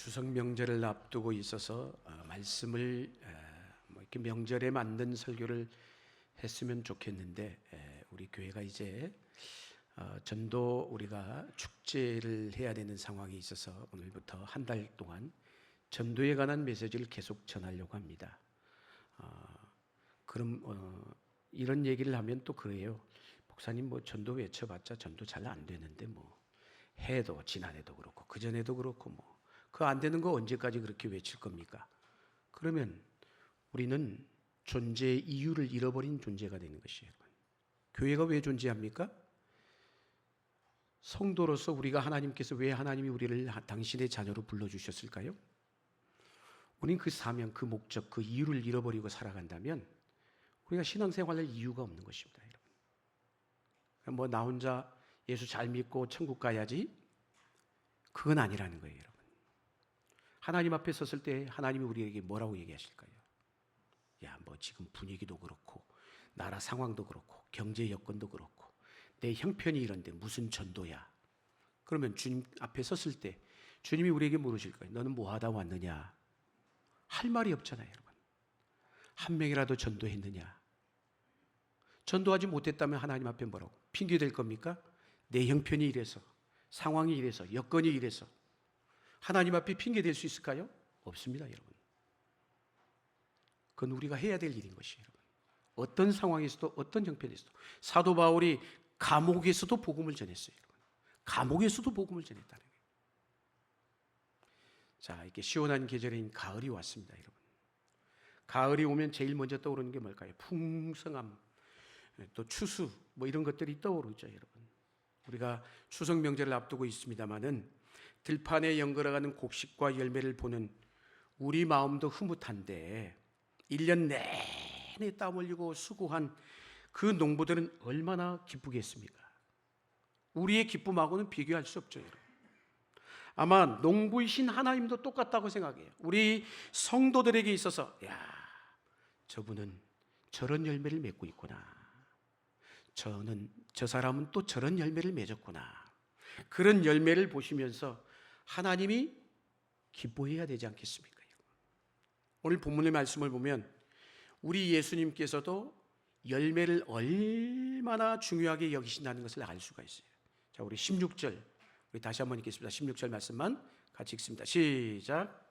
추석 명절을 앞두고 있어서 말씀을 이렇게 명절에 맞는 설교를 했으면 좋겠는데, 우리 교회가 이제 전도 우리가 축제를 해야 되는 상황이 있어서 오늘부터 한 달 동안 전도에 관한 메시지를 계속 전하려고 합니다. 그럼 이런 얘기를 하면 또 그래요. 목사님 뭐 전도 외쳐봤자 전도 잘 안 되는데 뭐 해도 지난해도 그렇고 그 전에도 그렇고 뭐 그 안 되는 거 언제까지 그렇게 외칠 겁니까? 그러면 우리는 존재의 이유를 잃어버린 존재가 되는 것이에요. 교회가 왜 존재합니까? 성도로서 우리가 하나님께서 왜 하나님이 우리를 당신의 자녀로 불러주셨을까요? 우리는 그 사명, 그 목적, 그 이유를 잃어버리고 살아간다면 우리가 신앙생활할 이유가 없는 것입니다. 여러분. 뭐 나 혼자 예수 잘 믿고 천국 가야지, 그건 아니라는 거예요. 여러분. 하나님 앞에 섰을 때 하나님이 우리에게 뭐라고 얘기하실까요? 야, 뭐 지금 분위기도 그렇고 나라 상황도 그렇고 경제 여건도 그렇고 내 형편이 이런데 무슨 전도야? 그러면 주님 앞에 섰을 때 주님이 우리에게 물으실 거예요. 너는 뭐 하다 왔느냐? 할 말이 없잖아요, 여러분. 한 명이라도 전도했느냐? 전도하지 못했다면 하나님 앞에 뭐라고? 핑계 댈 겁니까? 내 형편이 이래서, 상황이 이래서, 여건이 이래서 하나님 앞에 핑계 댈 수 있을까요? 없습니다, 여러분. 그건 우리가 해야 될 일인 것이에요, 여러분. 어떤 상황에서도 어떤 형편에서도. 사도 바울이 감옥에서도 복음을 전했어요, 여러분. 감옥에서도 복음을 전했다는 거예요. 자, 이렇게 시원한 계절인 가을이 왔습니다, 여러분. 가을이 오면 제일 먼저 떠오르는 게 뭘까요? 풍성함, 또 추수, 뭐 이런 것들이 떠오르죠, 여러분. 우리가 추석 명절을 앞두고 있습니다만은 들판에 연걸어가는 곡식과 열매를 보는 우리 마음도 흐뭇한데 1년 내내 땀 흘리고 수고한 그 농부들은 얼마나 기쁘겠습니까? 우리의 기쁨하고는 비교할 수 없죠, 여러분. 아마 농부이신 하나님도 똑같다고 생각해요. 우리 성도들에게 있어서 야, 저분은 저런 열매를 맺고 있구나. 저 사람은 또 저런 열매를 맺었구나. 그런 열매를 보시면서 하나님이 기뻐해야 되지 않겠습니까? 오늘 본문의 말씀을 보면 우리 예수님께서도 열매를 얼마나 중요하게 여기신다는 것을 알 수가 있어요. 자, 우리 16절 우리 다시 한번 읽겠습니다. 16절 말씀만 같이 읽습니다. 시작.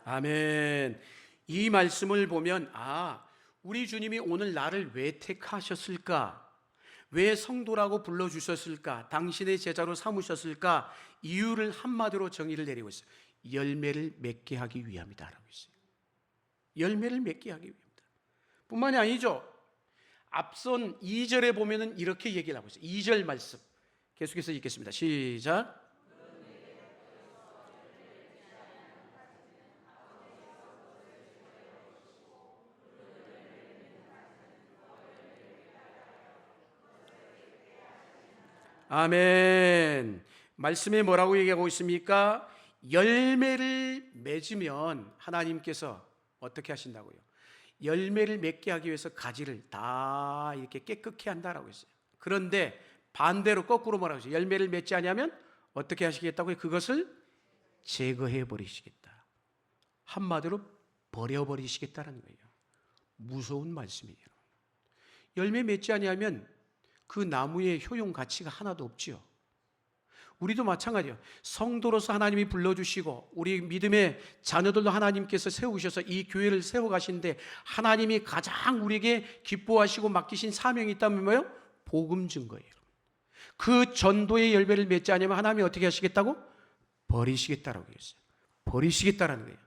아멘. 이 말씀을 보면 우리 주님이 오늘 나를 왜 택하셨을까? 왜 성도라고 불러주셨을까? 당신의 제자로 삼으셨을까? 이유를 한마디로 정의를 내리고 있어요. 열매를 맺게 하기 위함이다 라고 있어요. 열매를 맺게 하기 위함이다. 뿐만이 아니죠. 앞선 2절에 보면은 이렇게 얘기를 하고 있어요. 2절 말씀 계속해서 읽겠습니다. 시작. 아멘. 말씀에 뭐라고 얘기하고 있습니까? 열매를 맺으면 하나님께서 어떻게 하신다고요? 열매를 맺게 하기 위해서 가지를 다 이렇게 깨끗게 한다라고 했어요. 그런데 반대로 거꾸로 뭐라고 했어요? 열매를 맺지 않으면 어떻게 하시겠다고요? 그것을 제거해 버리시겠다. 한마디로 버려버리시겠다는 거예요. 무서운 말씀이에요. 열매 맺지 않으면 그 나무의 효용 가치가 하나도 없지요. 우리도 마찬가지예요. 성도로서 하나님이 불러주시고 우리 믿음의 자녀들도 하나님께서 세우셔서 이 교회를 세워가시는데 하나님이 가장 우리에게 기뻐하시고 맡기신 사명이 있다면 뭐예요? 복음 증거예요. 그 전도의 열매를 맺지 않으면 하나님이 어떻게 하시겠다고? 버리시겠다라고 했어요. 버리시겠다라는 거예요.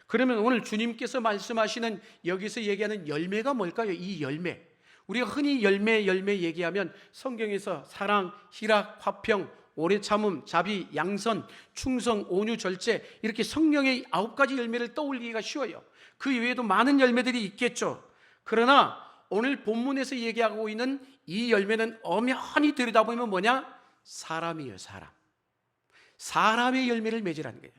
그러면 오늘 주님께서 말씀하시는 여기서 얘기하는 열매가 뭘까요? 이 열매. 우리가 흔히 열매 얘기하면 성경에서 사랑, 희락, 화평, 오래 참음, 자비, 양선, 충성, 온유, 절제 이렇게 성령의 9가지 열매를 떠올리기가 쉬워요. 그 이외에도 많은 열매들이 있겠죠. 그러나 오늘 본문에서 얘기하고 있는 이 열매는 엄연히 들여다보면 뭐냐? 사람이에요, 사람. 사람의 열매를 맺으라는 거예요.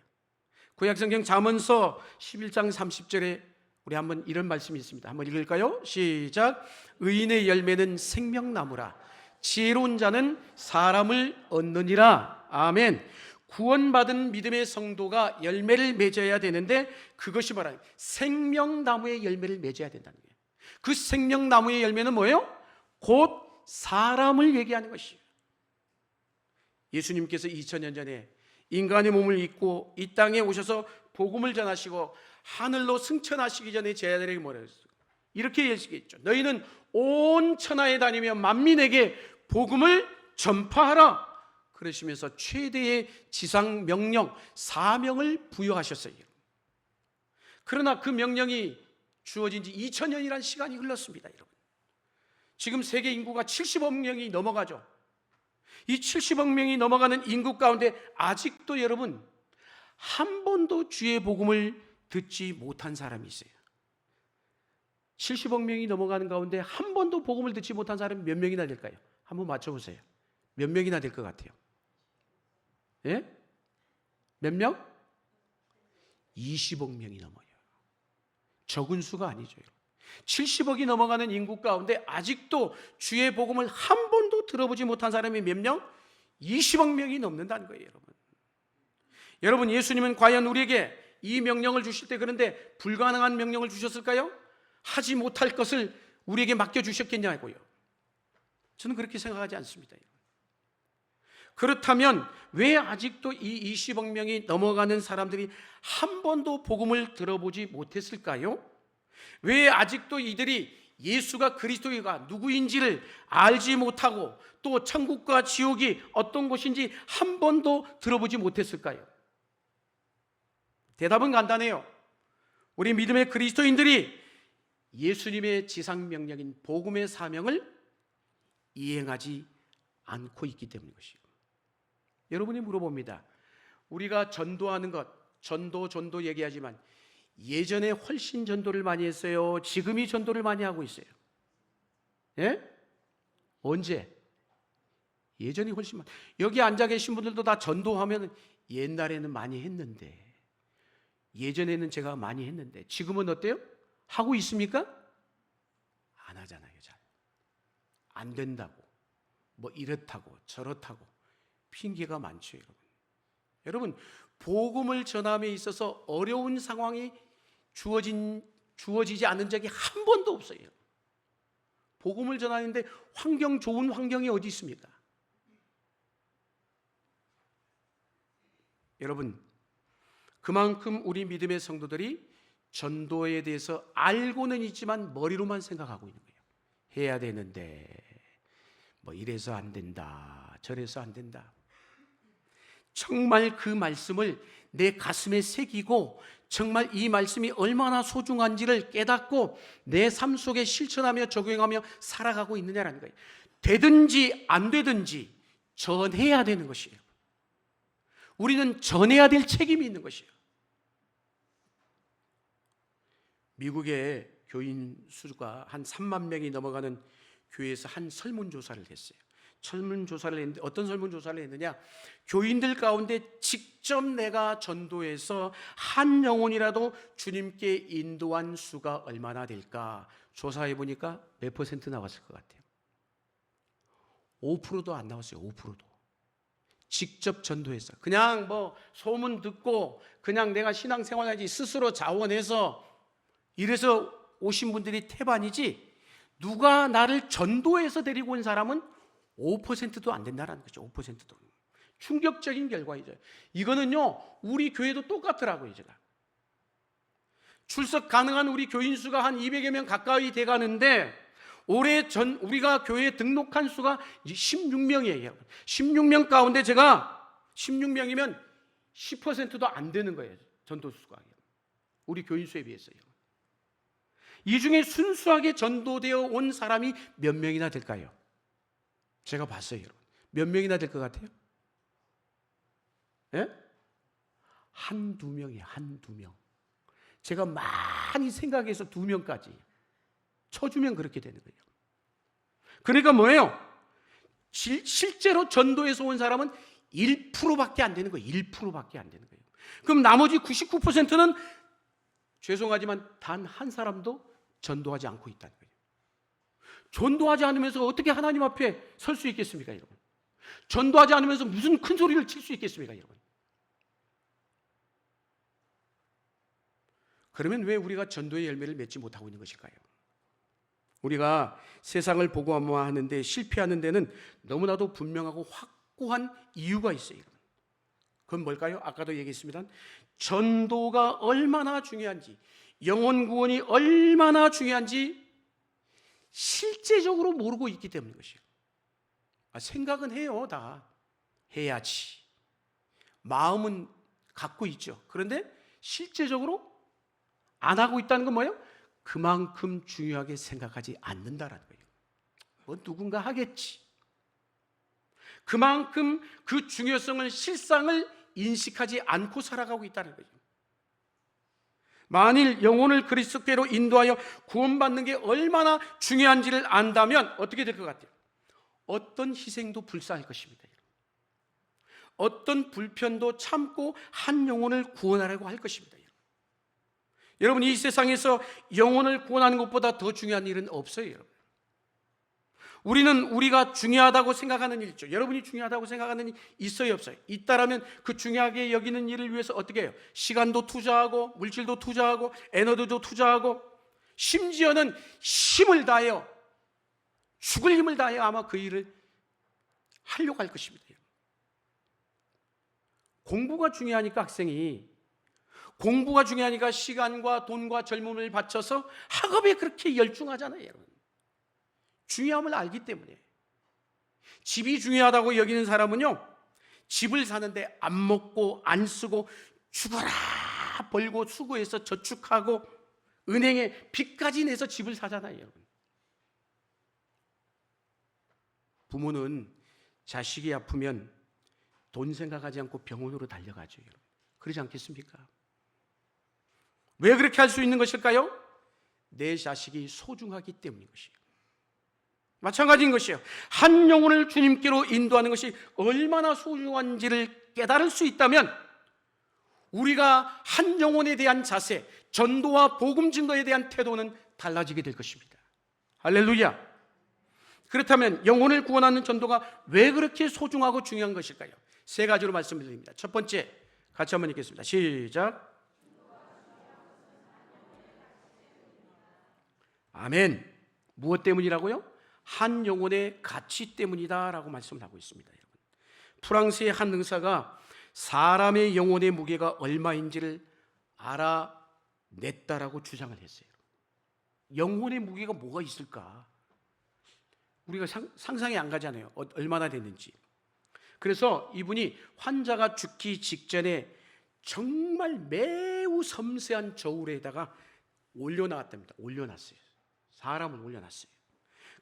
구약성경 잠언서 11장 30절에 우리 한번 이런 말씀이 있습니다. 한번 읽을까요? 시작. 의인의 열매는 생명나무라. 지혜로운 자는 사람을 얻느니라. 아멘. 구원받은 믿음의 성도가 열매를 맺어야 되는데 그것이 뭐라? 생명나무의 열매를 맺어야 된다는 거예요. 그 생명나무의 열매는 뭐예요? 곧 사람을 얘기하는 것이에요. 예수님께서 2000년 전에 인간의 몸을 입고 이 땅에 오셔서 복음을 전하시고 하늘로 승천하시기 전에 제자들에게 뭐라 했어요? 이렇게 얘기했죠. 너희는 온 천하에 다니며 만민에게 복음을 전파하라. 그러시면서 최대의 지상 명령, 사명을 부여하셨어요. 그러나 그 명령이 주어진 지 2000년이라는 시간이 흘렀습니다, 여러분. 지금 세계 인구가 70억 명이 넘어가죠. 이 70억 명이 넘어가는 인구 가운데 아직도 여러분 한 번도 주의 복음을 듣지 못한 사람이 있어요. 70억 명이 넘어가는 가운데 한 번도 복음을 듣지 못한 사람이 몇 명이나 될까요? 한번 맞춰보세요. 몇 명이나 될 것 같아요? 예? 몇 명? 20억 명이 넘어요. 적은 수가 아니죠. 70억이 넘어가는 인구 가운데 아직도 주의 복음을 한 번도 들어보지 못한 사람이 몇 명? 20억 명이 넘는다는 거예요, 여러분. 여러분, 예수님은 과연 우리에게 이 명령을 주실 때 그런데 불가능한 명령을 주셨을까요? 하지 못할 것을 우리에게 맡겨주셨겠냐고요. 저는 그렇게 생각하지 않습니다. 그렇다면 왜 아직도 이 20억 명이 넘어가는 사람들이 한 번도 복음을 들어보지 못했을까요? 왜 아직도 이들이 예수가 그리스도가 누구인지를 알지 못하고 또 천국과 지옥이 어떤 곳인지 한 번도 들어보지 못했을까요? 대답은 간단해요. 우리 믿음의 그리스도인들이 예수님의 지상명령인 복음의 사명을 이행하지 않고 있기 때문인 것이에요. 여러분이 물어봅니다. 우리가 전도하는 것, 전도 얘기하지만 예전에 훨씬 전도를 많이 했어요? 지금이 전도를 많이 하고 있어요? 예? 언제? 예전이 훨씬 많이. 여기 앉아 계신 분들도 다 전도하면 옛날에는 많이 했는데, 예전에는 제가 많이 했는데 지금은 어때요? 하고 있습니까? 안 하잖아요. 잘 안 된다고, 뭐 이렇다고 저렇다고 핑계가 많죠. 여러분, 복음을 전함에 있어서 어려운 상황이 주어지지 않은 적이 한 번도 없어요. 복음을 전하는데 좋은 환경이 어디 있습니까? 여러분, 그만큼 우리 믿음의 성도들이 전도에 대해서 알고는 있지만 머리로만 생각하고 있는 거예요. 해야 되는데 뭐 이래서 안 된다, 저래서 안 된다. 정말 그 말씀을 내 가슴에 새기고 정말 이 말씀이 얼마나 소중한지를 깨닫고 내 삶 속에 실천하며 적용하며 살아가고 있느냐라는 거예요. 되든지 안 되든지 전해야 되는 것이에요. 우리는 전해야 될 책임이 있는 것이에요. 미국의 교인 수가 한 3만 명이 넘어가는 교회에서 한 설문조사를 했어요. 설문조사를 했는데 어떤 설문조사를 했느냐? 교인들 가운데 직접 내가 전도해서 한 영혼이라도 주님께 인도한 수가 얼마나 될까? 조사해 보니까 몇 퍼센트 나왔을 것 같아요? 5%도 안 나왔어요. 5%도. 직접 전도해서 그냥 뭐 소문 듣고 그냥 내가 신앙생활하지 스스로 자원해서 이래서 오신 분들이 태반이지, 누가 나를 전도해서 데리고 온 사람은 5%도 안 된다는 거죠. 5%도. 충격적인 결과이죠. 이거는요, 우리 교회도 똑같더라고요. 제가 출석 가능한 우리 교인 수가 한 200여 명 가까이 돼 가는데 올해 우리가 교회에 등록한 수가 16명이에요. 16명 가운데 제가 16명이면 10%도 안 되는 거예요. 전도 수가. 우리 교인 수에 비해서요. 이 중에 순수하게 전도되어 온 사람이 몇 명이나 될까요? 제가 봤어요, 여러분. 몇 명이나 될 것 같아요? 예? 한두 명이에요, 한두 명. 제가 많이 생각해서 2명까지 쳐주면 그렇게 되는 거예요. 그러니까 뭐예요? 실제로 전도에서 온 사람은 1%밖에 안 되는 거예요. 1%밖에 안 되는 거예요. 그럼 나머지 99%는 죄송하지만 단 한 사람도 전도하지 않고 있다는 거예요. 전도하지 않으면서 어떻게 하나님 앞에 설 수 있겠습니까, 여러분? 전도하지 않으면서 무슨 큰 소리를 칠 수 있겠습니까, 여러분? 그러면 왜 우리가 전도의 열매를 맺지 못하고 있는 것일까요? 우리가 세상을 복음화하는데 실패하는 데는 너무나도 분명하고 확고한 이유가 있어요. 그건 뭘까요? 아까도 얘기했습니다. 전도가 얼마나 중요한지, 영혼 구원이 얼마나 중요한지 실제적으로 모르고 있기 때문인 것이에요. 생각은 해요. 다 해야지, 마음은 갖고 있죠. 그런데 실제적으로 안 하고 있다는 건 뭐예요? 그만큼 중요하게 생각하지 않는다라는 거예요. 뭐 누군가 하겠지. 그만큼 그 중요성을, 실상을 인식하지 않고 살아가고 있다는 거죠. 만일 영혼을 그리스도께로 인도하여 구원받는 게 얼마나 중요한지를 안다면 어떻게 될 것 같아요? 어떤 희생도 불사할 것입니다. 어떤 불편도 참고 한 영혼을 구원하려고 할 것입니다. 여러분, 이 세상에서 영혼을 구원하는 것보다 더 중요한 일은 없어요. 여러분, 우리는 우리가 중요하다고 생각하는 일 있죠. 여러분이 중요하다고 생각하는 일 있어요, 없어요? 있다라면 그 중요하게 여기는 일을 위해서 어떻게 해요? 시간도 투자하고, 물질도 투자하고, 에너지도 투자하고, 심지어는 힘을 다하여, 죽을 힘을 다하여 아마 그 일을 하려고 할 것입니다. 공부가 중요하니까 학생이, 공부가 중요하니까 시간과 돈과 젊음을 바쳐서 학업에 그렇게 열중하잖아요, 여러분. 중요함을 알기 때문에. 집이 중요하다고 여기는 사람은요, 집을 사는데 안 먹고 안 쓰고 죽어라 벌고 수고해서 저축하고 은행에 빚까지 내서 집을 사잖아요, 여러분. 부모는 자식이 아프면 돈 생각하지 않고 병원으로 달려가죠, 여러분. 그러지 않겠습니까? 왜 그렇게 할 수 있는 것일까요? 내 자식이 소중하기 때문인 것이에요. 마찬가지인 것이에요. 한 영혼을 주님께로 인도하는 것이 얼마나 소중한지를 깨달을 수 있다면 우리가 한 영혼에 대한 자세, 전도와 복음 증거에 대한 태도는 달라지게 될 것입니다. 할렐루야. 그렇다면 영혼을 구원하는 전도가 왜 그렇게 소중하고 중요한 것일까요? 세 가지로 말씀을 드립니다. 첫 번째, 같이 한번 읽겠습니다. 시작. 아멘. 무엇 때문이라고요? 한 영혼의 가치 때문이다라고 말씀을 하고 있습니다. 여러분, 프랑스의 한 의사가 사람의 영혼의 무게가 얼마인지를 알아냈다라고 주장을 했어요. 영혼의 무게가 뭐가 있을까? 우리가 상상이 안 가잖아요. 얼마나 됐는지. 그래서 이분이 환자가 죽기 직전에 정말 매우 섬세한 저울에다가 올려놨답니다. 올려놨어요. 사람을 올려놨어요.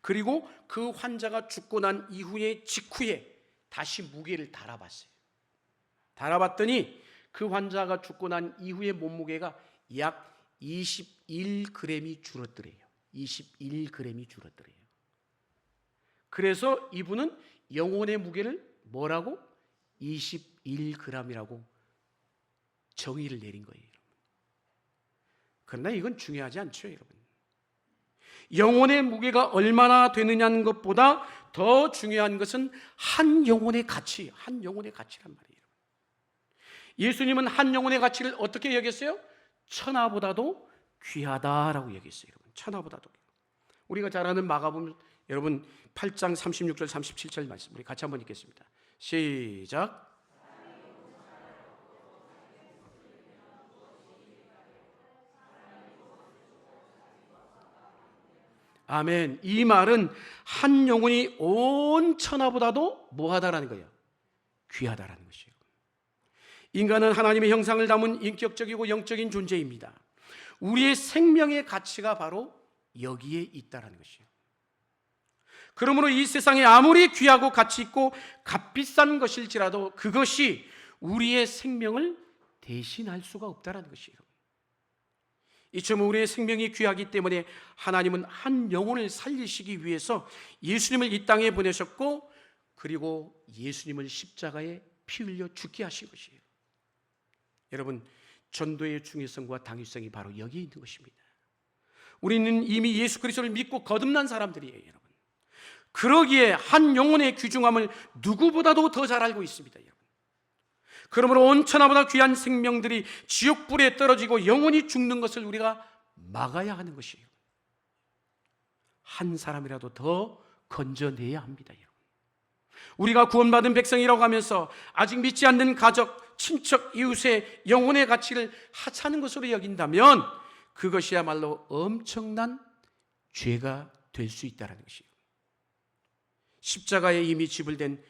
그리고 그 환자가 죽고 난 이후에 직후에 다시 무게를 달아봤어요. 달아봤더니 그 환자가 죽고 난 이후에 몸무게가 약 21g이 줄었더래요. 21g이 줄었더래요. 그래서 이분은 영혼의 무게를 뭐라고? 21g이라고 정의를 내린 거예요. 그러나 이건 중요하지 않죠, 여러분. 영혼의 무게가 얼마나 되느냐는 것보다 더 중요한 것은 한 영혼의 가치, 한 영혼의 가치란 말이에요. 예수님은 한 영혼의 가치를 어떻게 여겼어요? 천하보다도 귀하다라고 여겼어요. 여러분, 천하보다도. 우리가 잘 아는 마가복음 여러분 8장 36절 37절 말씀 우리 같이 한번 읽겠습니다. 시작. 아멘. 이 말은 한 영혼이 온 천하보다도 뭐하다라는 거예요? 귀하다라는 것이에요. 인간은 하나님의 형상을 담은 인격적이고 영적인 존재입니다. 우리의 생명의 가치가 바로 여기에 있다라는 것이에요. 그러므로 이 세상에 아무리 귀하고 가치 있고 값비싼 것일지라도 그것이 우리의 생명을 대신할 수가 없다라는 것이에요. 이처럼 우리의 생명이 귀하기 때문에 하나님은 한 영혼을 살리시기 위해서 예수님을 이 땅에 보내셨고 그리고 예수님을 십자가에 피 흘려 죽게 하신 것이에요. 여러분, 전도의 중요성과 당위성이 바로 여기 있는 것입니다. 우리는 이미 예수 그리스도를 믿고 거듭난 사람들이에요, 여러분. 그러기에 한 영혼의 귀중함을 누구보다도 더 잘 알고 있습니다, 여러분. 그러므로 온 천하보다 귀한 생명들이 지옥불에 떨어지고 영원히 죽는 것을 우리가 막아야 하는 것이에요. 한 사람이라도 더 건져내야 합니다, 여러분. 우리가 구원받은 백성이라고 하면서 아직 믿지 않는 가족, 친척, 이웃의 영혼의 가치를 하찮은 것으로 여긴다면 그것이야말로 엄청난 죄가 될 수 있다는 것이에요. 십자가에 이미 지불된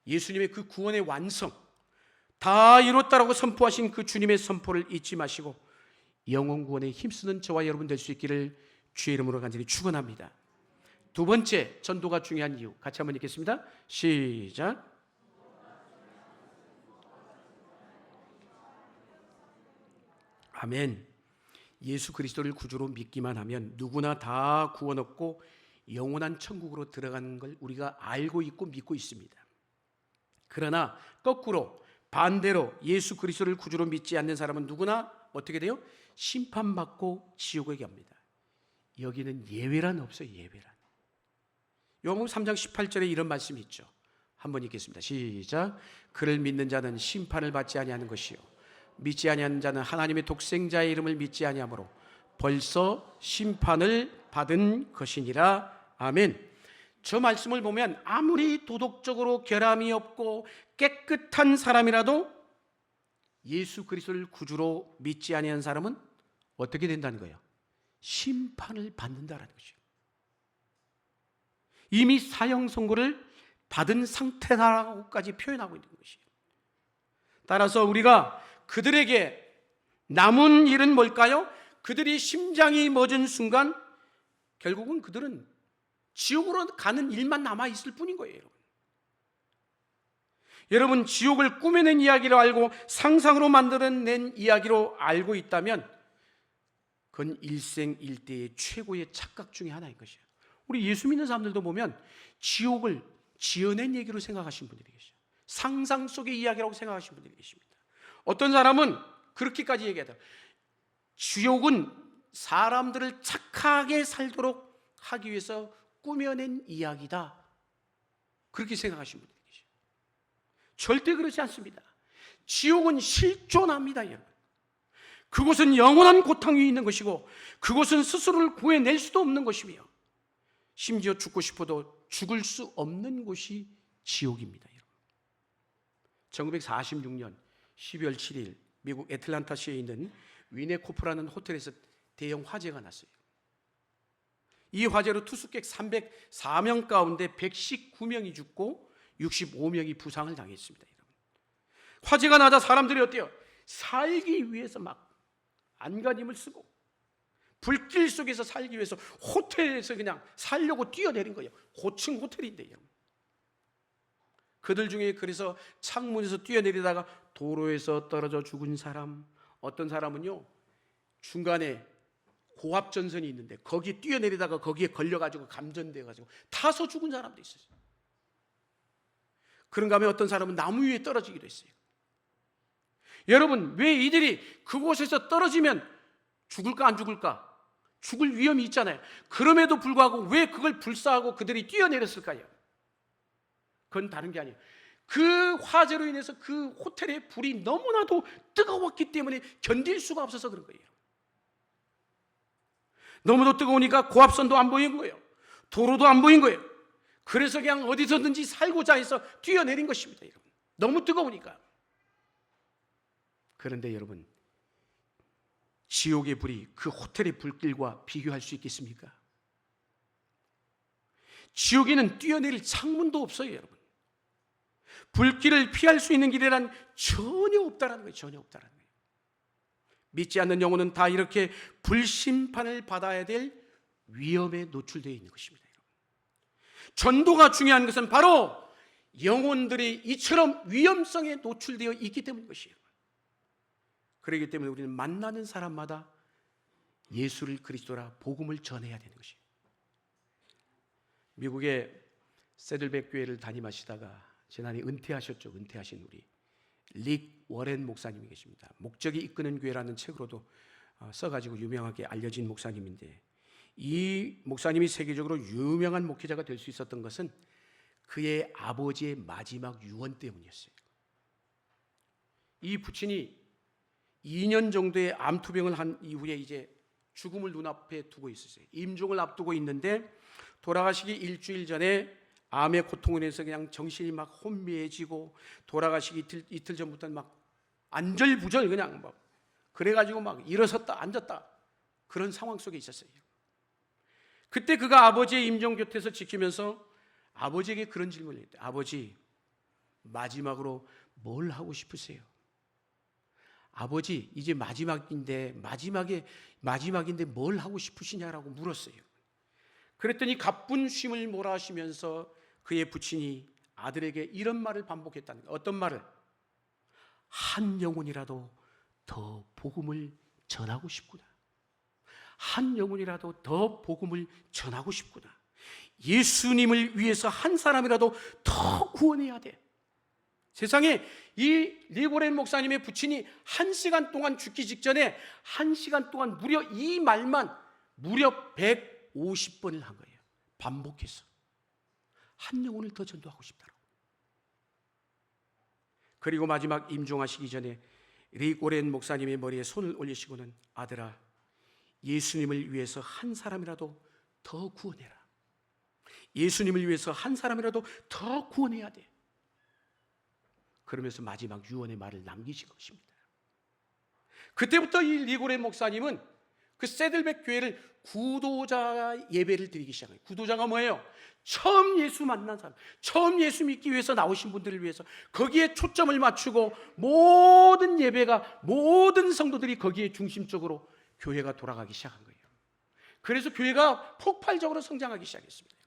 예수님의 그 구원의 완성, 다 이뤘다라고 선포하신 그 주님의 선포를 잊지 마시고 영혼 구원에 힘쓰는 저와 여러분 될 수 있기를 주의 이름으로 간절히 축원합니다. 두 번째, 전도가 중요한 이유 같이 한번 읽겠습니다. 시작. 아멘. 예수 그리스도를 구주로 믿기만 하면 누구나 다 구원 얻고 영원한 천국으로 들어가는 걸 우리가 알고 있고 믿고 있습니다. 그러나 거꾸로 반대로 예수 그리스도를 구주로 믿지 않는 사람은 누구나 어떻게 돼요? 심판받고 지옥에 갑니다. 여기는 예외란 없어요. 예외란. 요한복음 3장 18절에 이런 말씀이 있죠. 한번 읽겠습니다. 시작. 그를 믿는 자는 심판을 받지 아니하는 것이요 믿지 아니하는 자는 하나님의 독생자의 이름을 믿지 아니하므로 벌써 심판을 받은 것이니라. 아멘. 저 말씀을 보면 아무리 도덕적으로 결함이 없고 깨끗한 사람이라도 예수 그리스도를 구주로 믿지 아니하는 사람은 어떻게 된다는 거예요? 심판을 받는다는 것이죠. 이미 사형 선고를 받은 상태라고까지 표현하고 있는 것이에요. 따라서 우리가 그들에게 남은 일은 뭘까요? 그들이 심장이 멎은 순간 결국은 그들은 지옥으로 가는 일만 남아있을 뿐인 거예요. 여러분, 지옥을 꾸며낸 이야기로 알고 상상으로 만들어낸 이야기로 알고 있다면 그건 일생일대의 최고의 착각 중에 하나인 것이에요. 우리 예수 믿는 사람들도 보면 지옥을 지어낸 얘기로 생각하시는 분들이 계셔요. 상상 속의 이야기라고 생각하시는 분들이 계십니다. 어떤 사람은 그렇게까지 얘기하다. 지옥은 사람들을 착하게 살도록 하기 위해서 꾸며낸 이야기다. 그렇게 생각하시는 분들이 계셔요. 절대 그렇지 않습니다. 지옥은 실존합니다, 여러분. 그곳은 영원한 고통 위에 있는 것이고 그곳은 스스로를 구해낼 수도 없는 것이며 심지어 죽고 싶어도 죽을 수 없는 곳이 지옥입니다, 여러분. 1946년 12월 7일 미국 애틀란타시에 있는 위네코프라는 호텔에서 대형 화재가 났어요. 이 화재로 투숙객 304명 가운데 119명이 죽고 65명이 부상을 당했습니다, 여러분. 화재가 나자 사람들이 어때요? 살기 위해서 막 안간힘을 쓰고 불길 속에서 살기 위해서 호텔에서 그냥 살려고 뛰어내린 거예요. 고층 호텔인데요. 그들 중에 그래서 창문에서 뛰어내리다가 도로에서 떨어져 죽은 사람, 어떤 사람은요 중간에 고압전선이 있는데 거기에 뛰어내리다가 거기에 걸려가지고 감전돼가지고 타서 죽은 사람도 있어요. 그런가 하면 어떤 사람은 나무 위에 떨어지기도 했어요. 여러분, 왜 이들이 그곳에서 떨어지면 죽을까 안 죽을까? 죽을 위험이 있잖아요. 그럼에도 불구하고 왜 그걸 불사하고 그들이 뛰어내렸을까요? 그건 다른 게 아니에요. 그 화재로 인해서 그 호텔의 불이 너무나도 뜨거웠기 때문에 견딜 수가 없어서 그런 거예요. 너무도 뜨거우니까 고압선도 안 보인 거예요. 도로도 안 보인 거예요. 그래서 그냥 어디서든지 살고자 해서 뛰어내린 것입니다, 여러분. 너무 뜨거우니까. 그런데 여러분, 지옥의 불이 그 호텔의 불길과 비교할 수 있겠습니까? 지옥에는 뛰어내릴 창문도 없어요, 여러분. 불길을 피할 수 있는 길이란 전혀 없다라는 거예요. 전혀 없다라는 거예요. 믿지 않는 영혼은 다 이렇게 불심판을 받아야 될 위험에 노출되어 있는 것입니다, 여러분. 전도가 중요한 것은 바로 영혼들이 이처럼 위험성에 노출되어 있기 때문인 것이에요. 그렇기 때문에 우리는 만나는 사람마다 예수를 그리스도라 복음을 전해야 되는 것이에요. 미국의 세들백 교회를 담임하시다가 지난해 은퇴하셨죠. 은퇴하신 우리 릭 워렌 목사님이 계십니다. 목적이 이끄는 교회라는 책으로도 써가지고 유명하게 알려진 목사님인데, 이 목사님이 세계적으로 유명한 목회자가 될 수 있었던 것은 그의 아버지의 마지막 유언 때문이었어요. 이 부친이 2년 정도의 암투병을 한 이후에 이제 죽음을 눈앞에 두고 있었어요. 임종을 앞두고 있는데 돌아가시기 일주일 전에 암의 고통을 해서 그냥 정신이 막 혼미해지고, 돌아가시기 이틀 전부터는 막 안절부절 그냥 막 그래가지고 막 일어섰다 앉았다 그런 상황 속에 있었어요. 그때 그가 아버지의 임종 곁에서 지키면서 아버지에게 그런 질문을 했대요. 아버지, 마지막으로 뭘 하고 싶으세요? 아버지, 이제 마지막인데 뭘 하고 싶으시냐라고 물었어요. 그랬더니 가쁜 쉼을 몰아쉬면서 그의 부친이 아들에게 이런 말을 반복했다는 거예요. 어떤 말을? 한 영혼이라도 더 복음을 전하고 싶구나. 한 영혼이라도 더 복음을 전하고 싶구나. 예수님을 위해서 한 사람이라도 더 구원해야 돼. 세상에 이 리고렌 목사님의 부친이 1시간 동안 죽기 직전에 1시간 동안 무려 이 말만 무려 150번을 한 거예요. 반복해서 한 영혼을 더 전도하고 싶다고. 그리고 마지막 임종하시기 전에 리고렌 목사님의 머리에 손을 올리시고는, 아들아, 예수님을 위해서 한 사람이라도 더 구원해라. 예수님을 위해서 한 사람이라도 더 구원해야 돼. 그러면서 마지막 유언의 말을 남기신 것입니다. 그때부터 이 리고렌 목사님은 그 세들백 교회를 구도자 예배를 드리기 시작해요. 구도자가 뭐예요? 처음 예수 만난 사람, 처음 예수 믿기 위해서 나오신 분들을 위해서 거기에 초점을 맞추고 모든 예배가, 모든 성도들이 거기에 중심적으로 교회가 돌아가기 시작한 거예요. 그래서 교회가 폭발적으로 성장하기 시작했습니다.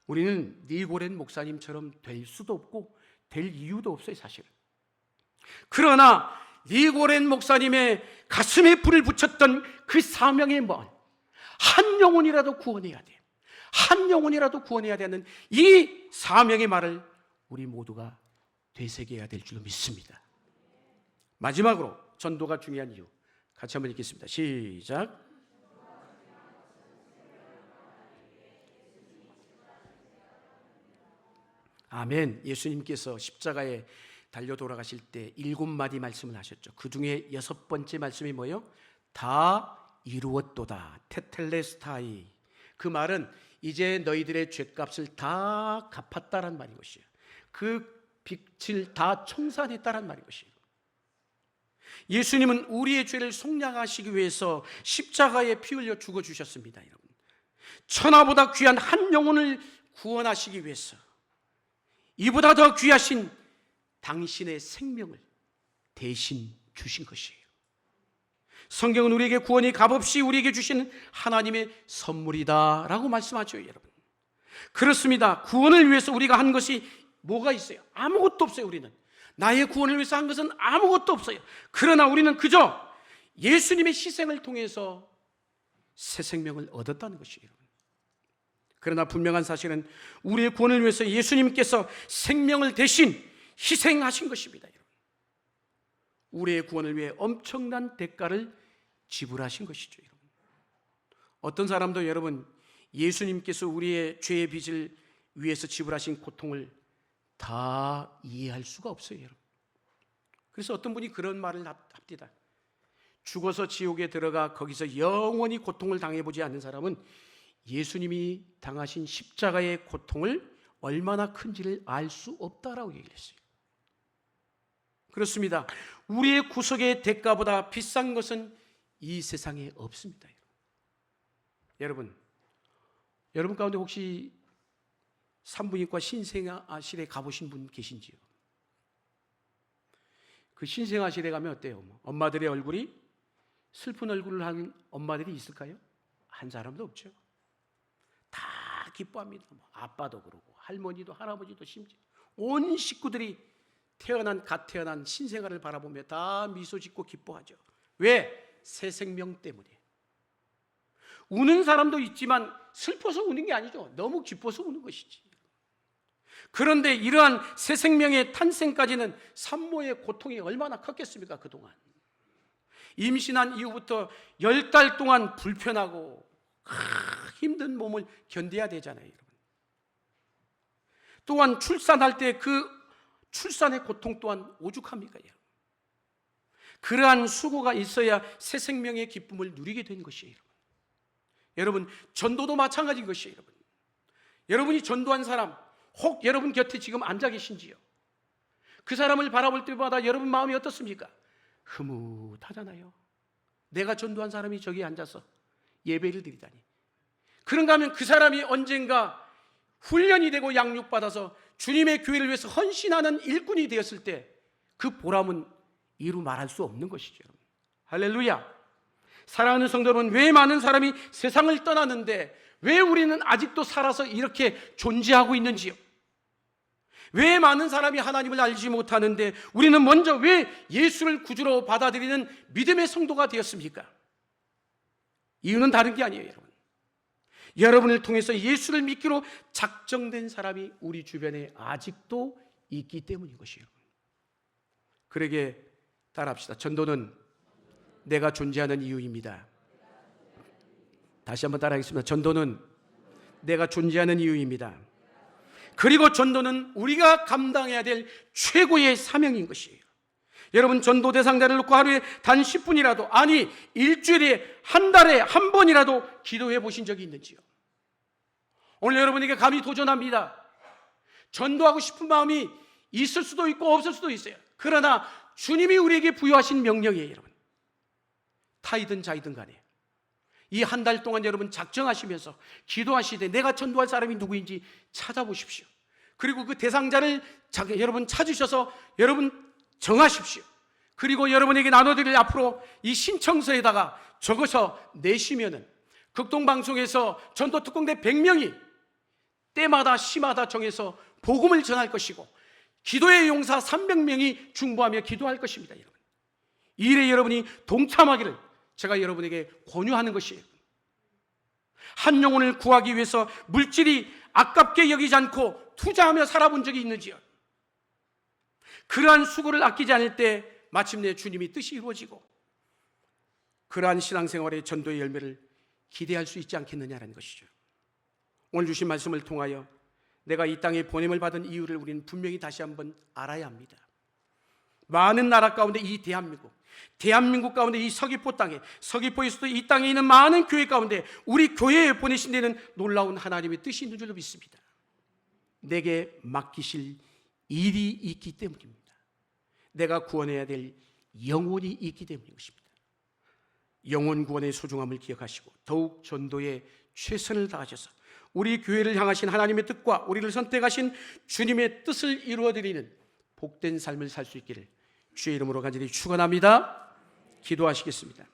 우리는 리고렌 목사님처럼 될 수도 없고 될 이유도 없어요, 사실은. 그러나 리고렌 목사님의 가슴에 불을 붙였던 그 사명의 뭐, 한 영혼이라도 구원해야 돼, 한 영혼이라도 구원해야 되는 이 사명의 말을 우리 모두가 되새겨야 될 줄로 믿습니다. 마지막으로 전도가 중요한 이유, 같이 한번 읽겠습니다. 시작. 아멘. 예수님께서 십자가에 달려 돌아가실 때 7마디 말씀을 하셨죠. 그 중에 6번째 말씀이 뭐예요? 다 이루었도다. 테텔레스타이. 그 말은 이제 너희들의 죄값을 다 갚았다란 말인 것이에요. 그 빚을 다 청산했다란 말인 것이에요. 예수님은 우리의 죄를 속량하시기 위해서 십자가에 피 흘려 죽어주셨습니다. 여러분, 천하보다 귀한 한 영혼을 구원하시기 위해서 이보다 더 귀하신 당신의 생명을 대신 주신 것이에요. 성경은 우리에게 구원이 값없이 우리에게 주시는 하나님의 선물이다 라고 말씀하죠. 여러분, 그렇습니다. 구원을 위해서 우리가 한 것이 뭐가 있어요? 아무것도 없어요. 우리는 나의 구원을 위해서 한 것은 아무것도 없어요. 그러나 우리는 그저 예수님의 희생을 통해서 새 생명을 얻었다는 것이에요. 그러나 분명한 사실은 우리의 구원을 위해서 예수님께서 생명을 대신 희생하신 것입니다. 우리의 구원을 위해 엄청난 대가를 지불하신 것이죠. 어떤 사람도 여러분, 예수님께서 우리의 죄의 빚을 위해서 지불하신 고통을 다 이해할 수가 없어요, 여러분. 그래서 어떤 분이 그런 말을 합니다. 죽어서 지옥에 들어가 거기서 영원히 고통을 당해보지 않는 사람은 예수님이 당하신 십자가의 고통을 얼마나 큰지를 알 수 없다라고 얘기를 했어요. 그렇습니다. 우리의 구속의 대가보다 비싼 것은 이 세상에 없습니다. 여러분 가운데 혹시 산부인과 신생아실에 가보신 분 계신지요? 그 신생아실에 가면 어때요? 엄마들의 얼굴이 슬픈 얼굴을 한 엄마들이 있을까요? 한 사람도 없죠. 다 기뻐합니다. 아빠도 그러고 할머니도 할아버지도 심지어 온 식구들이 갓 태어난 신생아를 바라보며 다 미소 짓고 기뻐하죠. 왜? 새 생명 때문에. 우는 사람도 있지만 슬퍼서 우는 게 아니죠. 너무 기뻐서 우는 것이지. 그런데 이러한 새 생명의 탄생까지는 산모의 고통이 얼마나 컸겠습니까? 그동안 임신한 이후부터 10달 동안 불편하고 힘든 몸을 견뎌야 되잖아요, 여러분. 또한 출산할 때 그 출산의 고통 또한 오죽합니까? 여러분. 그러한 수고가 있어야 새 생명의 기쁨을 누리게 된 것이에요, 여러분. 여러분, 전도도 마찬가지인 것이에요, 여러분. 여러분이 전도한 사람, 혹 여러분 곁에 지금 앉아 계신지요? 그 사람을 바라볼 때마다 여러분 마음이 어떻습니까? 흐뭇하잖아요. 내가 전도한 사람이 저기 앉아서 예배를 드리다니. 그런가 하면 그 사람이 언젠가 훈련이 되고 양육받아서 주님의 교회를 위해서 헌신하는 일꾼이 되었을 때 그 보람은 이루 말할 수 없는 것이죠. 할렐루야. 사랑하는 성도 여러분, 왜 많은 사람이 세상을 떠나는데 왜 우리는 아직도 살아서 이렇게 존재하고 있는지요? 왜 많은 사람이 하나님을 알지 못하는데 우리는 먼저 왜 예수를 구주로 받아들이는 믿음의 성도가 되었습니까? 이유는 다른 게 아니에요, 여러분. 여러분을 통해서 예수를 믿기로 작정된 사람이 우리 주변에 아직도 있기 때문인 것이에요. 그러게 따라합시다. 전도는 내가 존재하는 이유입니다. 다시 한번 따라하겠습니다. 전도는 내가 존재하는 이유입니다. 그리고 전도는 우리가 감당해야 될 최고의 사명인 것이에요. 여러분, 전도 대상자를 놓고 하루에 단 10분이라도, 아니 일주일에 한 달에 한 번이라도 기도해 보신 적이 있는지요? 오늘 여러분에게 감히 도전합니다. 전도하고 싶은 마음이 있을 수도 있고 없을 수도 있어요. 그러나 주님이 우리에게 부여하신 명령이에요, 여러분. 타이든 자이든 간에 이 한 달 동안 여러분 작정하시면서 기도하시되 내가 전도할 사람이 누구인지 찾아보십시오. 그리고 그 대상자를 여러분 찾으셔서 여러분 정하십시오. 그리고 여러분에게 나눠드릴 앞으로 이 신청서에다가 적어서 내시면은 극동방송에서 전도특공대 100명이 때마다 시마다 정해서 복음을 전할 것이고 기도의 용사 300명이 중보하며 기도할 것입니다, 여러분. 이 일에 여러분이 동참하기를 제가 여러분에게 권유하는 것이에요. 한 영혼을 구하기 위해서 물질이 아깝게 여기지 않고 투자하며 살아본 적이 있는지요? 그러한 수고를 아끼지 않을 때 마침내 주님이 뜻이 이루어지고 그러한 신앙생활의 전도의 열매를 기대할 수 있지 않겠느냐라는 것이죠. 오늘 주신 말씀을 통하여 내가 이 땅에 보냄을 받은 이유를 우리는 분명히 다시 한번 알아야 합니다. 많은 나라 가운데 이 대한민국 가운데 이 서귀포 땅에, 서귀포에서도 이 땅에 있는 많은 교회 가운데 우리 교회에 보내신 데는 놀라운 하나님의 뜻이 있는 줄로 믿습니다. 내게 맡기실 일이 있기 때문입니다. 내가 구원해야 될 영혼이 있기 때문인 것입니다. 영혼 구원의 소중함을 기억하시고 더욱 전도에 최선을 다하셔서 우리 교회를 향하신 하나님의 뜻과 우리를 선택하신 주님의 뜻을 이루어드리는 복된 삶을 살 수 있기를 주의 이름으로 간절히 축원합니다. 기도하시겠습니다.